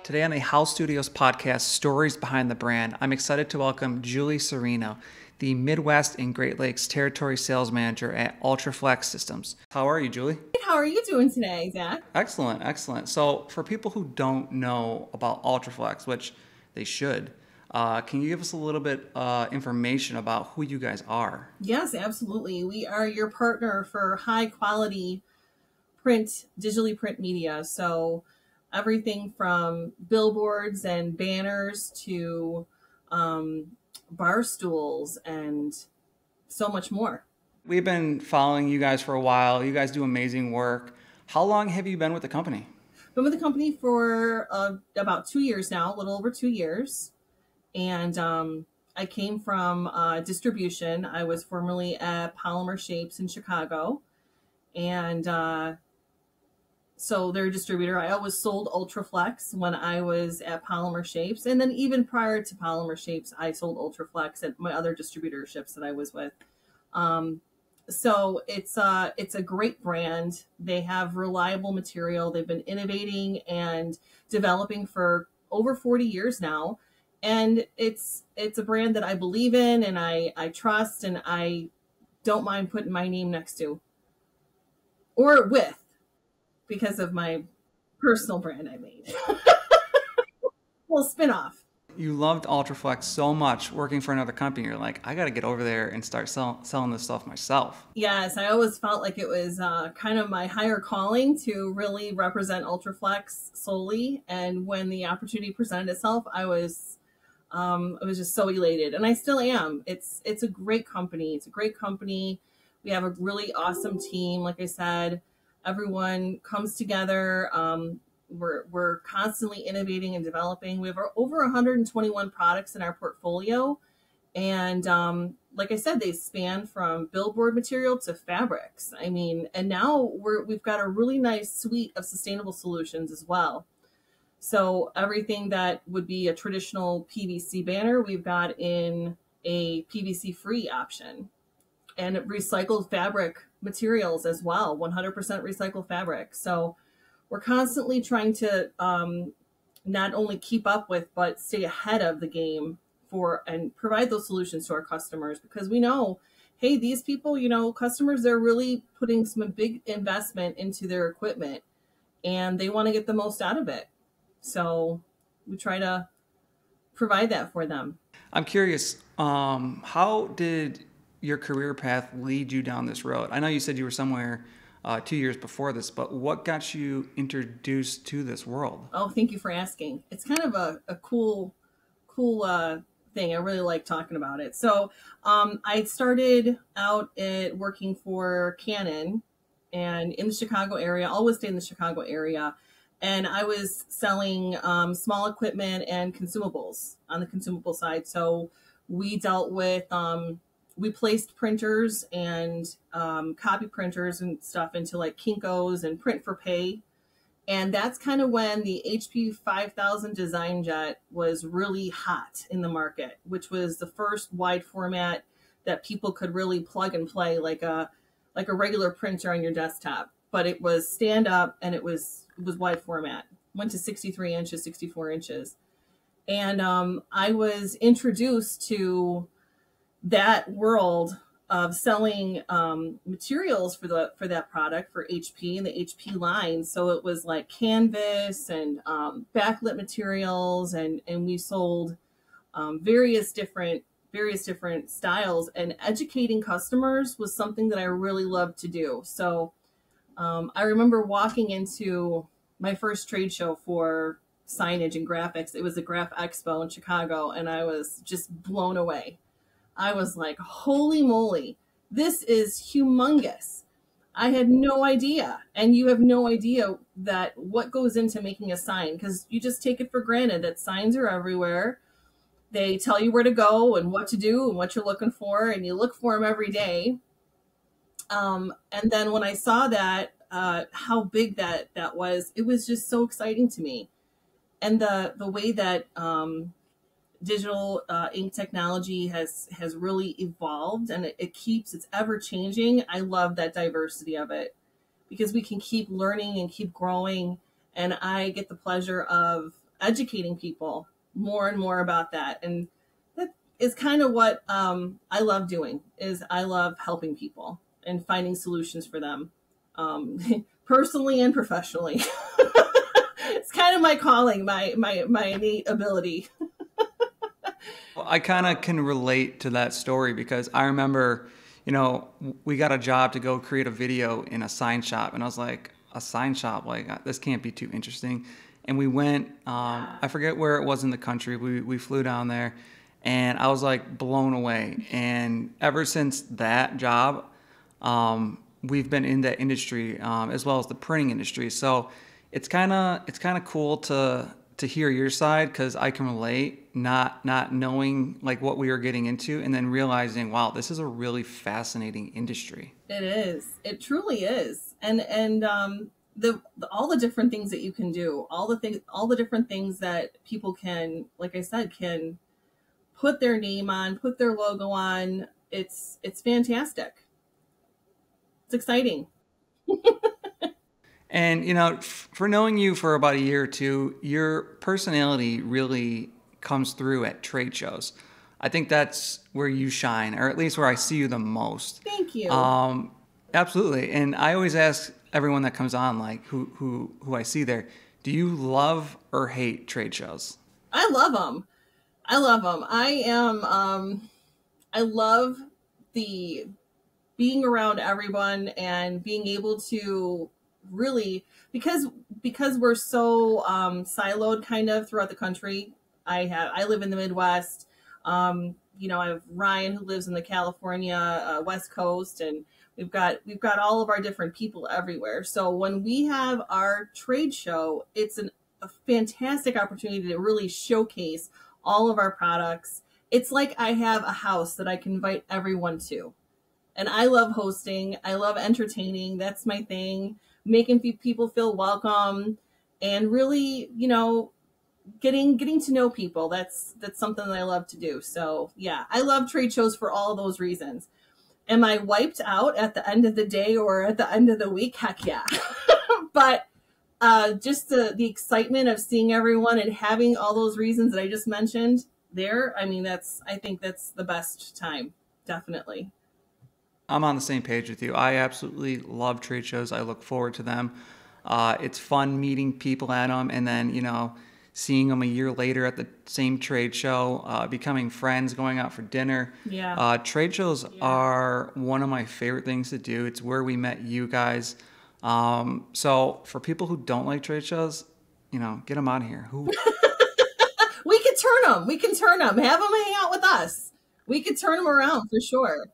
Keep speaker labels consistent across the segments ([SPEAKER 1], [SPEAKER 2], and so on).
[SPEAKER 1] Today on the Howell Studios Podcast, Stories Behind the Brand, I'm excited to welcome Julie Cerino, the Midwest and Great Lakes Territory Sales Manager at UltraFlex Systems. How are you, Julie?
[SPEAKER 2] How are you doing today, Zach?
[SPEAKER 1] Excellent, excellent. So for people who don't know about UltraFlex, which they should, can you give us a little bit information about who you guys are?
[SPEAKER 2] Yes, absolutely. We are your partner for high quality print, digitally print media. So everything from billboards and banners to bar stools and so much more.
[SPEAKER 1] We've been following you guys for a while. You guys do amazing work. How long have you been with the company?
[SPEAKER 2] Been with the company for about 2 years now, a little over 2 years. And I came from distribution. I was formerly at Polymer Shapes in Chicago. And so they're a distributor. I always sold UltraFlex when I was at Polymer Shapes. And then even prior to Polymer Shapes, I sold UltraFlex at my other distributorships that I was with. So it's a great brand. They have reliable material. They've been innovating and developing for over 40 years now. And it's a brand that I believe in and I trust, and I don't mind putting my name next to or with, because of my personal brand I made. Well, spin-off.
[SPEAKER 1] You loved UltraFlex so much working for another company. You're like, I got to get over there and start selling this stuff myself.
[SPEAKER 2] Yes, I always felt like it was kind of my higher calling to really represent UltraFlex solely. And when the opportunity presented itself, I was just so elated, and I still am. It's a great company. It's a great company. We have a really awesome team. Like I said, everyone comes together. We're constantly innovating and developing. We have over 121 products in our portfolio. And like I said, they span from billboard material to fabrics. I mean, and now we've got a really nice suite of sustainable solutions as well. So everything that would be a traditional PVC banner, we've got in a PVC free option, and recycled fabric materials as well, 100% recycled fabric. So we're constantly trying to not only keep up with, but stay ahead of the game and provide those solutions to our customers, because we know, hey, these people, customers, they're really putting some big investment into their equipment and they want to get the most out of it. So we try to provide that for them.
[SPEAKER 1] I'm curious, how did your career path lead you down this road? I know you said you were somewhere 2 years before this, but what got you introduced to this world?
[SPEAKER 2] Oh, thank you for asking. It's kind of a cool thing. I really like talking about it. So I started out at working for Canon and in the Chicago area, always stayed in the Chicago area. And I was selling small equipment and consumables on the consumable side. So we dealt with, we placed printers and copy printers and stuff into like Kinko's and Print for Pay. And that's kind of when the HP 5000 Design Jet was really hot in the market, which was the first wide format that people could really plug and play like a regular printer on your desktop. But it was stand up and it was wide format, went to 63 inches, 64 inches. And I was introduced to that world of selling materials for that product for HP and the HP line. So it was like canvas and backlit materials, and we sold various different styles, and educating customers was something that I really loved to do. So I remember walking into my first trade show for signage and graphics. It was a Graph Expo in Chicago, and I was just blown away. I was like, holy moly, this is humongous. I had no idea. And you have no idea that what goes into making a sign, because you just take it for granted that signs are everywhere. They tell you where to go and what to do and what you're looking for, and you look for them every day. And then when I saw that, how big that was, it was just so exciting to me. And the way that digital ink technology has really evolved, and it's ever changing. I love that diversity of it, because we can keep learning and keep growing. And I get the pleasure of educating people more and more about that. And that is kind of what I love doing, is I love helping people and finding solutions for them, personally and professionally. It's kind of my calling, my innate ability.
[SPEAKER 1] Well, I kind of can relate to that story because I remember, we got a job to go create a video in a sign shop. And I was like, a sign shop? Like, this can't be too interesting. And we went, I forget where it was in the country. We flew down there and I was like blown away. And ever since that job, we've been in that industry, as well as the printing industry. So it's kind of cool to hear your side, because I can relate, not knowing like what we were getting into and then realizing, wow, this is a really fascinating industry.
[SPEAKER 2] It is. It truly is. And all the different things that you can do, all the different things that people can, like I said, can put their name on, put their logo on. It's fantastic. It's exciting.
[SPEAKER 1] And, for knowing you for about a year or two, your personality really comes through at trade shows. I think that's where you shine, or at least where I see you the most.
[SPEAKER 2] Thank you.
[SPEAKER 1] Absolutely. And I always ask everyone that comes on, like who I see there, do you love or hate trade shows?
[SPEAKER 2] I love them. I love the being around everyone and being able to really, because we're so siloed kind of throughout the country. I live in the Midwest. I have Ryan who lives in the California West Coast, and we've got all of our different people everywhere. So when we have our trade show, it's a fantastic opportunity to really showcase all of our products. It's like I have a house that I can invite everyone to. And I love hosting. I love entertaining. That's my thing. Making people feel welcome and really, getting to know people. That's something that I love to do. So yeah, I love trade shows for all those reasons. Am I wiped out at the end of the day or at the end of the week? Heck yeah. But just the excitement of seeing everyone and having all those reasons that I just mentioned there, I think that's the best time. Definitely.
[SPEAKER 1] I'm on the same page with you. I absolutely love trade shows. I look forward to them. It's fun meeting people at them, and then, seeing them a year later at the same trade show, becoming friends, going out for dinner.
[SPEAKER 2] Yeah.
[SPEAKER 1] Trade shows are one of my favorite things to do. It's where we met you guys. So for people who don't like trade shows, get them out of here.
[SPEAKER 2] We can turn them. Have them hang out with us. We could turn them around for sure.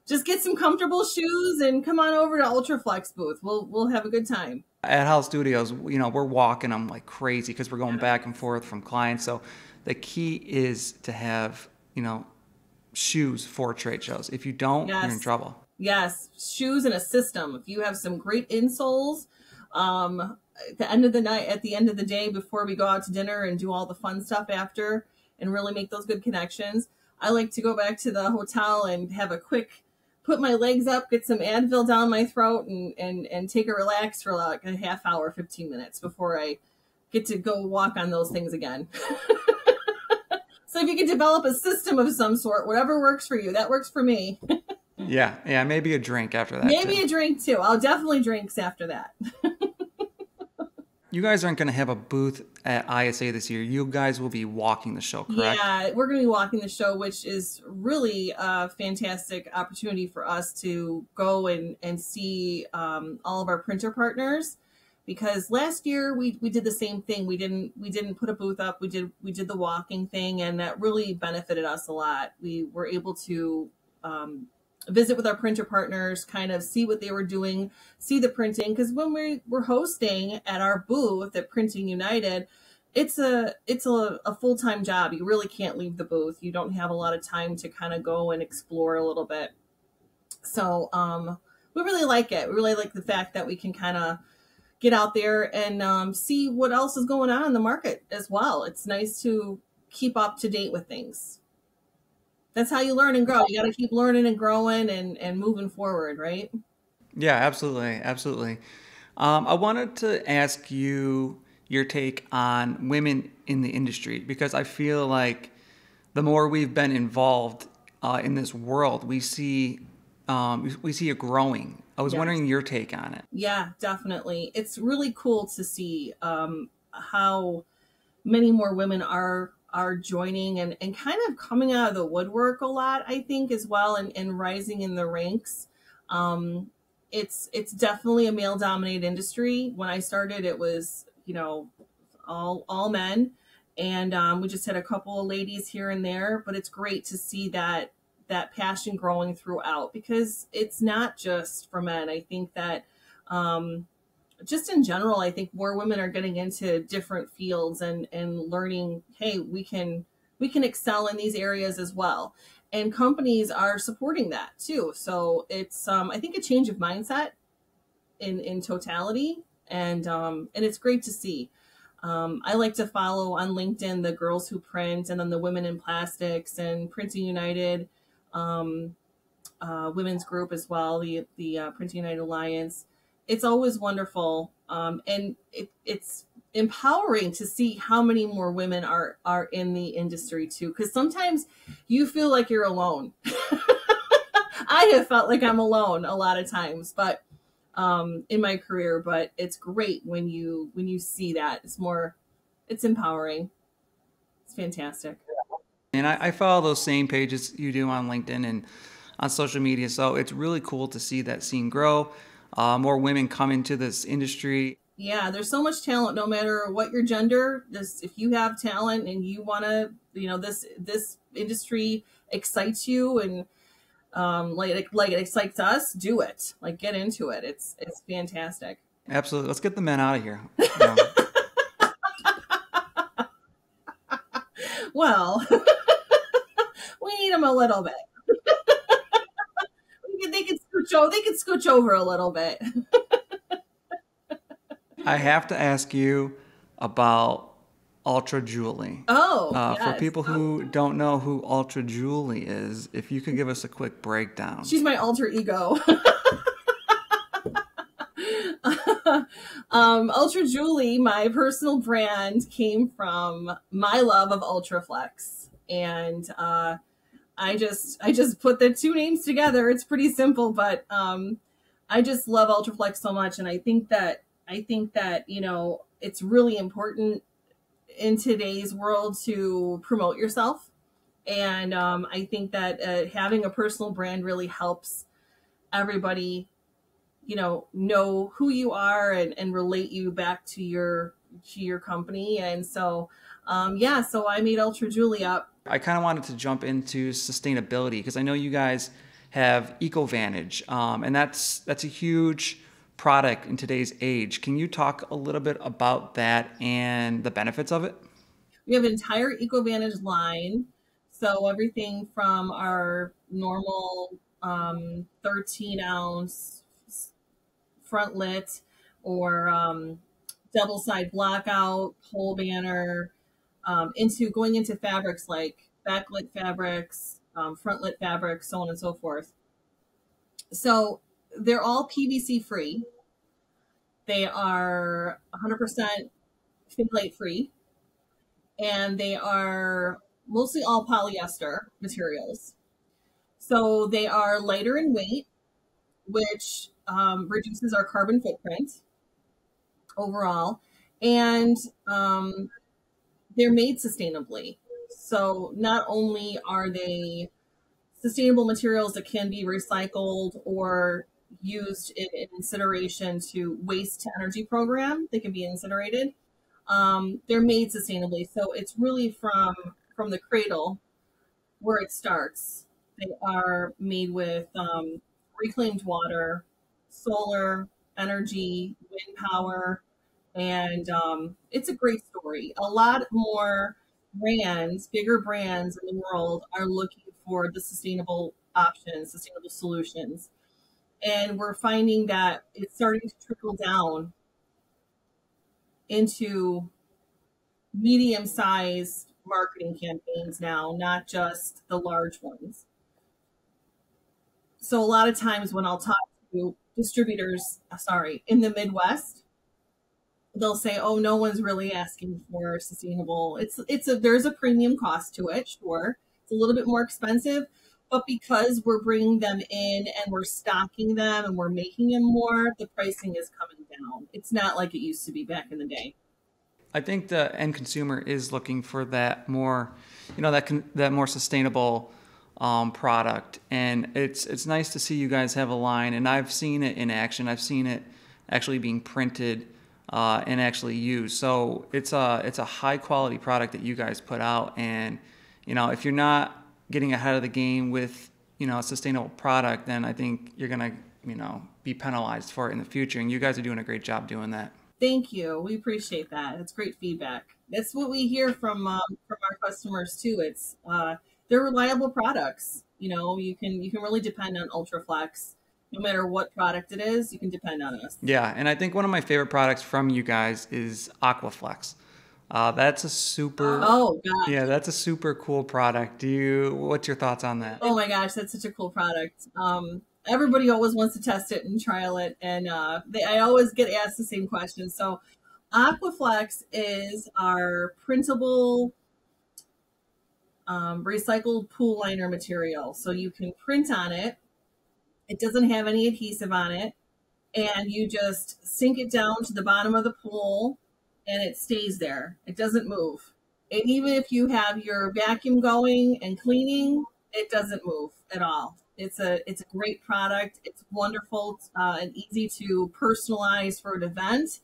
[SPEAKER 2] Just get some comfortable shoes and come on over to UltraFlex booth. We'll have a good time.
[SPEAKER 1] At Howell Studios, we're walking them like crazy because we're going back and forth from clients. So the key is to have, shoes for trade shows. If you don't, you're in trouble.
[SPEAKER 2] Yes, shoes and a system. If you have some great insoles, at the end of the day, before we go out to dinner and do all the fun stuff after and really make those good connections, I like to go back to the hotel and have a quick, put my legs up, get some Advil down my throat, and take a relax for like a half hour, 15 minutes before I get to go walk on those things again. So if you can develop a system of some sort, whatever works for you, that works for me.
[SPEAKER 1] Yeah, maybe a drink after that.
[SPEAKER 2] Maybe a drink too. I'll definitely drinks after that.
[SPEAKER 1] You guys aren't going to have a booth at ISA this year. You guys will be walking the show, correct?
[SPEAKER 2] Yeah, we're going to be walking the show, which is really a fantastic opportunity for us to go and see all of our printer partners. Because last year we did the same thing. We didn't put a booth up. We did the walking thing, and that really benefited us a lot. We were able to visit with our printer partners, kind of see what they were doing, see the printing. Because when we're hosting at our booth at Printing United, it's a full-time job. You really can't leave the booth. You don't have a lot of time to kind of go and explore a little bit. So we really like it. We really like the fact that we can kind of get out there and see what else is going on in the market as well. It's nice to keep up to date with things. That's how you learn and grow. You got to keep learning and growing and moving forward, right?
[SPEAKER 1] Yeah, absolutely. I wanted to ask you, your take on women in the industry, because I feel like the more we've been involved in this world, we see it growing. I was wondering your take on it.
[SPEAKER 2] Yeah, definitely. It's really cool to see how many more women are joining and kind of coming out of the woodwork a lot, I think, as well, and rising in the ranks. It's definitely a male dominated industry. When I started, it was, all men, and we just had a couple of ladies here and there, but it's great to see that passion growing throughout, because it's not just for men. I think that just in general, I think more women are getting into different fields and learning, hey, we can excel in these areas as well. And companies are supporting that too. So it's, I think, a change of mindset in totality. And it's great to see. I like to follow on LinkedIn the Girls Who Print, and then the Women in Plastics and Printing United, women's group as well, the Printing United Alliance. It's always wonderful, and it's empowering to see how many more women are in the industry too. Because sometimes you feel like you're alone. I have felt like I'm alone a lot of times, but in my career. But it's great when you see that. It's empowering. It's fantastic.
[SPEAKER 1] And I follow those same pages you do on LinkedIn and on social media, so it's really cool to see that scene grow. More women come into this industry.
[SPEAKER 2] Yeah, there's so much talent, no matter what your gender. If you have talent and you want to, this industry excites you, and like it excites us, do it. Like, get into it. It's fantastic.
[SPEAKER 1] Absolutely. Let's get the men out of here.
[SPEAKER 2] Well, we need them a little bit. They can scooch over a little bit.
[SPEAKER 1] I have to ask you about Ultra Julie.
[SPEAKER 2] Oh,
[SPEAKER 1] yes. For people who don't know who Ultra Julie is, if you could give us a quick breakdown.
[SPEAKER 2] She's my alter ego. Ultra Julie, my personal brand, came from my love of UltraFlex, and I just put the two names together. It's pretty simple, but I just love UltraFlex so much, and I think that it's really important in today's world to promote yourself, and I think that having a personal brand really helps everybody, know who you are and relate you back to your company, and so so I made Ultra Julie up.
[SPEAKER 1] I kind of wanted to jump into sustainability, because I know you guys have EcoVantage, and that's a huge product in today's age. Can you talk a little bit about that and the benefits of it?
[SPEAKER 2] We have an entire EcoVantage line, so everything from our normal 13-ounce front lit or double side blackout pole banner, going into fabrics like backlit fabrics, front lit fabrics, so on and so forth. So they're all PVC free. They are 100% phthalate free, and they are mostly all polyester materials. So they are lighter in weight, which reduces our carbon footprint overall, and they're made sustainably. So not only are they sustainable materials that can be recycled or used in incineration to waste to energy program, they can be incinerated. They're made sustainably. So it's really from the cradle where it starts. They are made with reclaimed water, solar energy, wind power, and it's a great story. A lot more brands, bigger brands in the world, are looking for the sustainable options, sustainable solutions. And we're finding that it's starting to trickle down into medium-sized marketing campaigns now, not just the large ones. So a lot of times when I'll talk to distributors, in the Midwest, they'll say, "Oh, no one's really asking for sustainable." There's a premium cost to it, sure. It's a little bit more expensive, but because we're bringing them in and we're stocking them and we're making them more, the pricing is coming down. It's not like it used to be back in the day.
[SPEAKER 1] I think the end consumer is looking for that more, that more sustainable product, and it's nice to see you guys have a line. And I've seen it in action. I've seen it actually being printed and actually used. So it's a high quality product that you guys put out. And if you're not getting ahead of the game with a sustainable product, then I think you're gonna be penalized for it in the future. And you guys are doing a great job doing that.
[SPEAKER 2] Thank you. We appreciate that. It's great feedback. That's what we hear from our customers too. It's they're reliable products. You can really depend on UltraFlex. No matter what product it is, you can depend on us.
[SPEAKER 1] Yeah, and I think one of my favorite products from you guys is UltraFlex. That's a super
[SPEAKER 2] Yeah,
[SPEAKER 1] that's a super cool product. What's your thoughts on that?
[SPEAKER 2] Oh my gosh, that's such a cool product. Everybody always wants to test it and trial it, and I always get asked the same question. So UltraFlex is our printable recycled pool liner material. So you can print on it. It doesn't have any adhesive on it, and you just sink it down to the bottom of the pool and it stays there. It doesn't move. And even if you have your vacuum going and cleaning, it doesn't move at all. It's a great product. It's wonderful and easy to personalize for an event.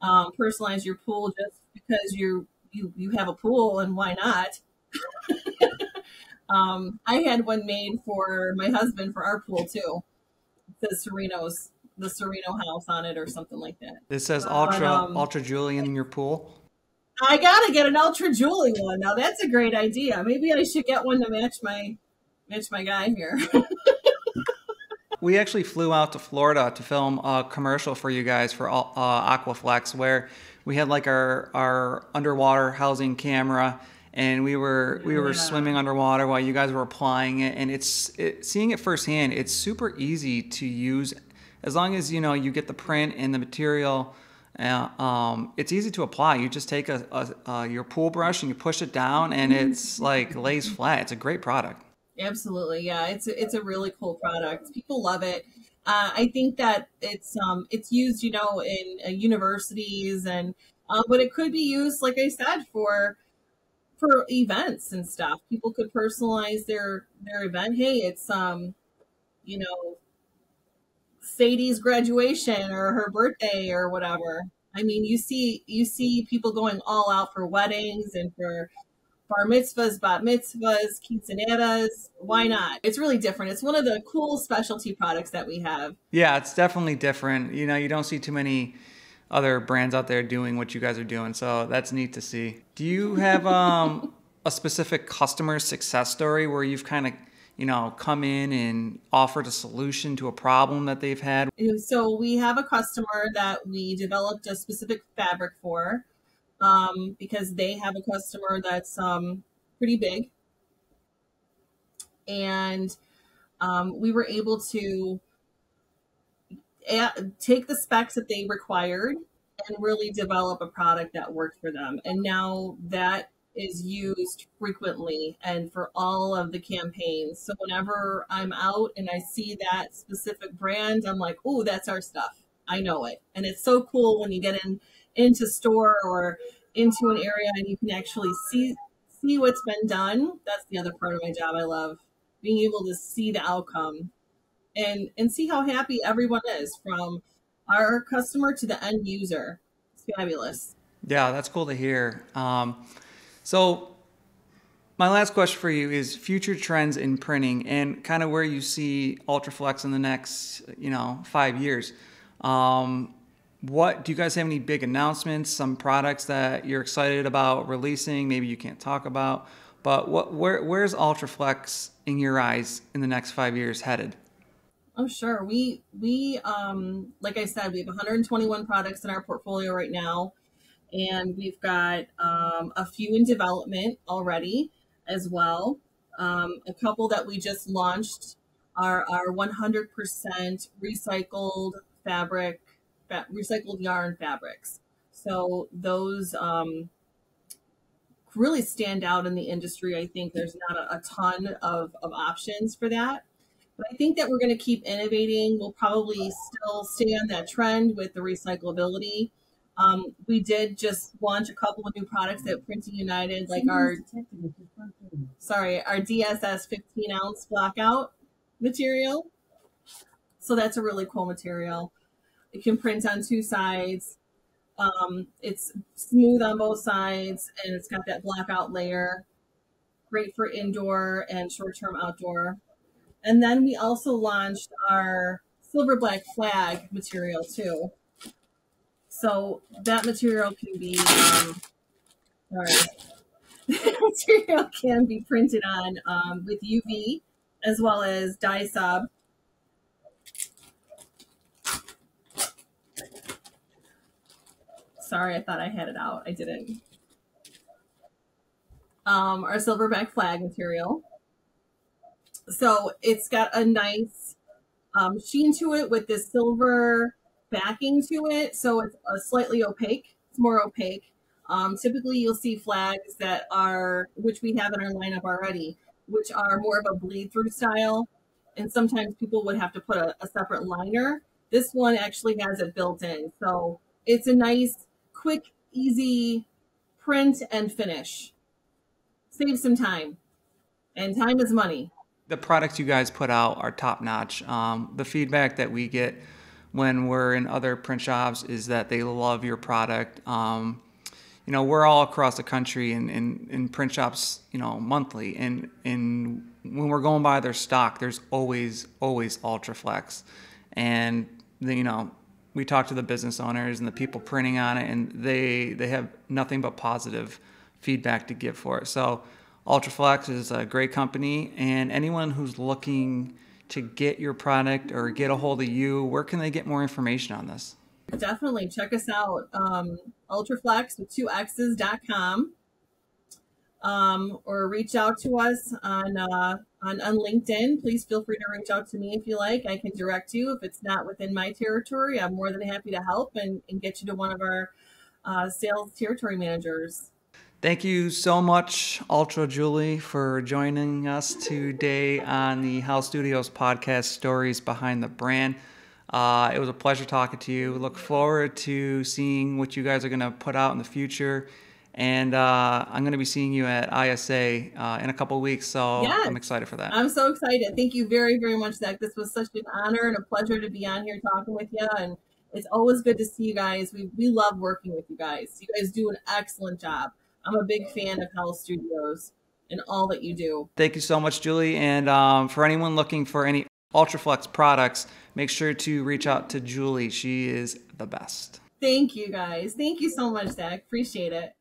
[SPEAKER 2] Personalize your pool just because you have a pool, and why not? I had one made for my husband for our pool too. It says the Cerino house on it or something like that.
[SPEAKER 1] It says Ultra Julie in your pool.
[SPEAKER 2] I gotta get an Ultra Julie one. Now that's a great idea. Maybe I should get one to match my guy here.
[SPEAKER 1] We actually flew out to Florida to film a commercial for you guys for UltraFlex, where we had like our underwater housing camera, and we were swimming underwater while you guys were applying it. And seeing it firsthand, it's super easy to use as long as you get the print and the material. It's easy to apply. You just take your pool brush and you push it down, and it's like lays flat. It's a great product.
[SPEAKER 2] Absolutely, yeah. It's a really cool product. People love it. I think that it's used, in universities, and but it could be used, like I said, for events and stuff. People could personalize their event. Hey, it's Sadie's graduation or her birthday or whatever. I mean, you see people going all out for weddings and for bar mitzvahs, bat mitzvahs, quinceaneras. Why not? It's really different. It's one of the cool specialty products that we have.
[SPEAKER 1] Yeah, it's definitely different. You don't see too many other brands out there doing what you guys are doing, so that's neat to see. Do you have a specific customer success story where you've kind of come in and offered a solution to a problem that they've had?
[SPEAKER 2] So we have a customer that we developed a specific fabric for, because they have a customer that's pretty big, and we were able to take the specs that they required and really develop a product that worked for them. And now that is used frequently and for all of the campaigns. So whenever I'm out and I see that specific brand, I'm like, oh, that's our stuff. I know it. And it's so cool when you get into store or into an area and you can actually see what's been done. That's the other part of my job. I love being able to see the outcome and see how happy everyone is, from our customer to the end user. It's fabulous.
[SPEAKER 1] Yeah, that's cool to hear. So my last question for you is future trends in printing and kind of where you see UltraFlex in the next, 5 years. What do you guys have any big announcements, some products that you're excited about releasing? Maybe you can't talk about, but where's UltraFlex in your eyes in the next 5 years headed?
[SPEAKER 2] Oh, sure. We like I said, we have 121 products in our portfolio right now. And we've got a few in development already as well. A couple that we just launched are our 100% recycled yarn fabrics. So those really stand out in the industry. I think there's not a ton of options for that. But I think that we're going to keep innovating. We'll probably still stay on that trend with the recyclability. We did just launch a couple of new products at Printing United, like our DSS 15 ounce blockout material. So that's a really cool material. It can print on two sides. It's smooth on both sides, and it's got that blackout layer. Great for indoor and short-term outdoor. And then we also launched our silver black flag material too. So that material can be, material can be printed on with UV as well as dye sub. Sorry, I thought I had it out. I didn't. Our silverback flag material. So it's got a nice sheen to it with this silver backing to it. So it's slightly opaque. It's more opaque. Typically you'll see flags that are, which we have in our lineup already, which are more of a bleed through style. And sometimes people would have to put a separate liner. This one actually has it built in. So it's a nice, quick, easy print and finish. Save some time. And time is money.
[SPEAKER 1] The products you guys put out are top notch. The feedback that we get when we're in other print shops is that they love your product. We're all across the country in print shops, monthly. And when we're going by their stock, there's always UltraFlex. And, we talk to the business owners and the people printing on it, and they have nothing but positive feedback to give for it. So UltraFlex is a great company, and anyone who's looking to get your product or get a hold of you, where can they get more information on this?
[SPEAKER 2] Definitely check us out, UltraFlex with 2x's.com, or reach out to us on LinkedIn. Please feel free to reach out to me if you like. I can direct you if it's not within my territory. I'm more than happy to help and get you to one of our sales territory managers.
[SPEAKER 1] Thank you so much, Ultra Julie, for joining us today on the Howell Studios Podcast, Stories Behind the Brand. It was a pleasure talking to you. Look forward to seeing what you guys are going to put out in the future. And I'm going to be seeing you at ISA in a couple of weeks, so yes, I'm excited for that.
[SPEAKER 2] I'm so excited. Thank you very, very much, Zach. This was such an honor and a pleasure to be on here talking with you. And it's always good to see you guys. We love working with you guys. You guys do an excellent job. I'm a big fan of Howell Studios and all that you do.
[SPEAKER 1] Thank you so much, Julie. And for anyone looking for any UltraFlex products, make sure to reach out to Julie. She is the best.
[SPEAKER 2] Thank you, guys. Thank you so much, Zach. Appreciate it.